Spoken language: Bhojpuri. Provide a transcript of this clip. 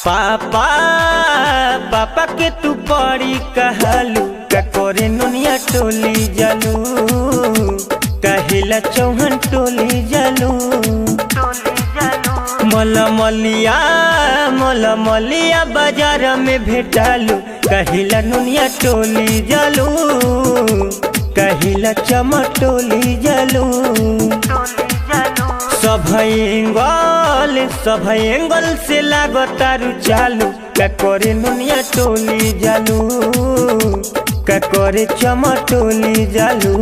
पापा पापा के तू बड़ी कहलू का करे नुनिया टोली जालू कहिला चौहन टोली जालू मलमलिया बाजार में भेटालू कहिला नुनिया टोली जालू कहिला चमटोली जालू सब एंगल से लागतारू चालू का करे नुनिया टोली जालू का करे चमटोली जालू।